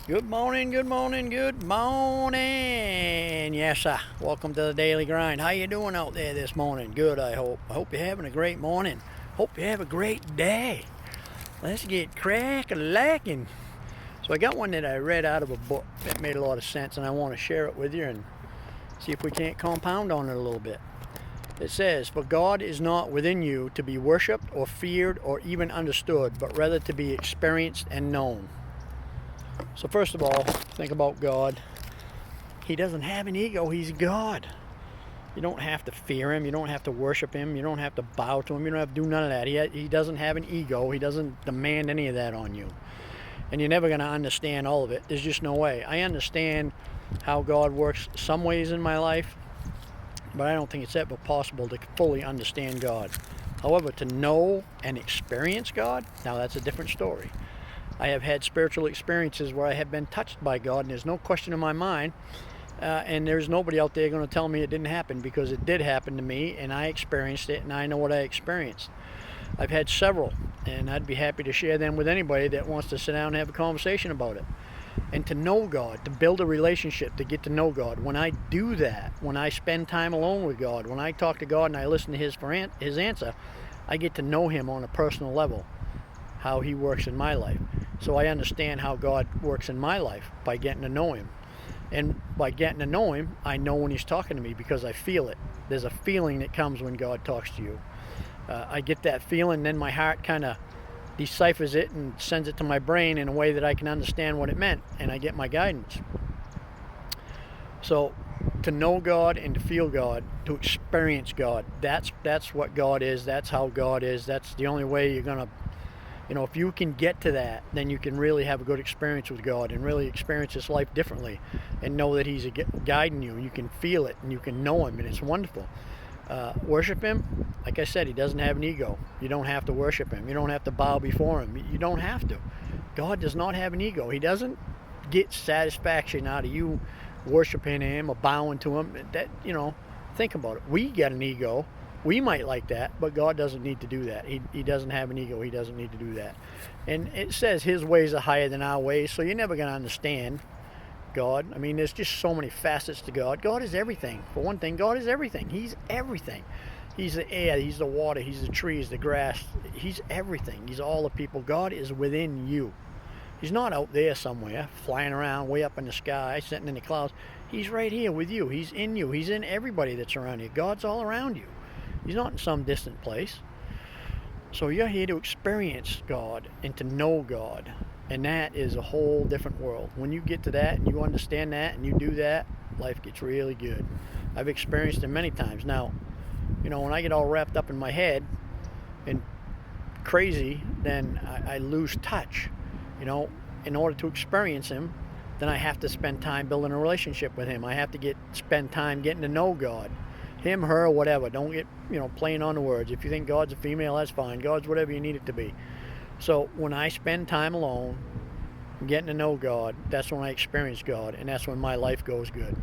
Good morning, good morning, good morning. Yes, sir. Welcome to the Daily Grind. How you doing out there this morning? Good, I hope. I hope you're having a great morning. Hope you have a great day. Let's get crack-a-lacking. So I got one that I read out of a book that made a lot of sense, and I want to share it with you and see if we can't compound on it a little bit. It says, "For God is not within you to be worshipped or feared or even understood, but rather to be experienced and known." So first of all, think about God. He doesn't have an ego. He's God. You don't have to fear him. You don't have to worship him. You don't have to bow to him. You don't have to do none of that. He doesn't have an ego. He doesn't demand any of that on you. And you're never going to understand all of it. There's just no way. I understand how God works some ways in my life, but I don't think it's ever possible to fully understand God. However, to know and experience God, now that's a different story. I have had spiritual experiences where I have been touched by God, and there's no question in my mind, and there's nobody out there going to tell me it didn't happen, because it did happen to me, and I experienced it, and I know what I experienced. I've had several, and I'd be happy to share them with anybody that wants to sit down and have a conversation about it. And to know God, to build a relationship, to get to know God, when I do that, when I spend time alone with God, when I talk to God and I listen to his answer, I get to know him on a personal level, how he works in my life. So I understand how God works in my life by getting to know him. And by getting to know him, I know when he's talking to me because I feel it. There's a feeling that comes when God talks to you. I get that feeling, then my heart kind of deciphers it and sends it to my brain in a way that I can understand what it meant, and I get my guidance. So to know God and to feel God, to experience God, that's what God is. That's how God is. That's the only way you're going to, if you can get to that, then you can really have a good experience with God and really experience this life differently and know that he's guiding you. You can feel it and you can know him, and it's wonderful. Worship him, like I said, he doesn't have an ego. You don't have to worship him. You don't have to bow before him. You don't have to. God does not have an ego. He doesn't get satisfaction out of you worshiping him or bowing to him. Think about it. We get an ego. We might like that, but God doesn't need to do that. He doesn't have an ego. He doesn't need to do that. And it says his ways are higher than our ways, so you're never going to understand God. I mean, there's just so many facets to God. God is everything. For one thing, God is everything. He's everything. He's the air, he's the water, he's the trees, the grass. He's everything. He's all the people. God is within you. He's not out there somewhere, flying around way up in the sky, sitting in the clouds. He's right here with you. He's in you. He's in everybody that's around you. God's all around you. He's not in some distant place. So you're here to experience God and to know God. And that is a whole different world. When you get to that and you understand that and you do that, life gets really good. I've experienced it many times. Now, when I get all wrapped up in my head and crazy, then I lose touch. In order to experience him, then I have to spend time building a relationship with him. I have to spend time getting to know God. Him, her, whatever. Don't get, playing on the words. If you think God's a female, that's fine. God's whatever you need it to be. So when I spend time alone, getting to know God, that's when I experience God, and that's when my life goes good.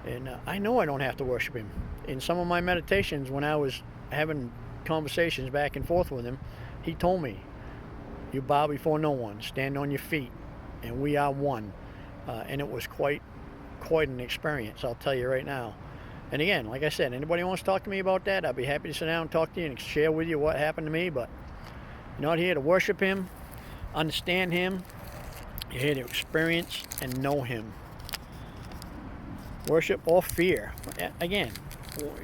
And I know I don't have to worship him. In some of my meditations, when I was having conversations back and forth with him, he told me, "You bow before no one, stand on your feet, and we are one." And it was quite an experience, I'll tell you right now. And again, like I said, anybody wants to talk to me about that, I'd be happy to sit down and talk to you and share with you what happened to me. But you're not here to worship him, understand him. You're here to experience and know him. Worship or fear. Again,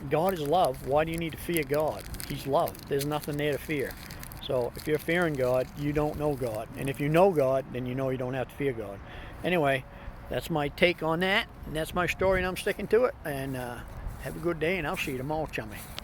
God is love. Why do you need to fear God? He's love. There's nothing there to fear. So if you're fearing God, you don't know God. And if you know God, then you know you don't have to fear God. Anyway, that's my take on that. And that's my story, and I'm sticking to it. And have a good day, and I'll see you tomorrow, chummy.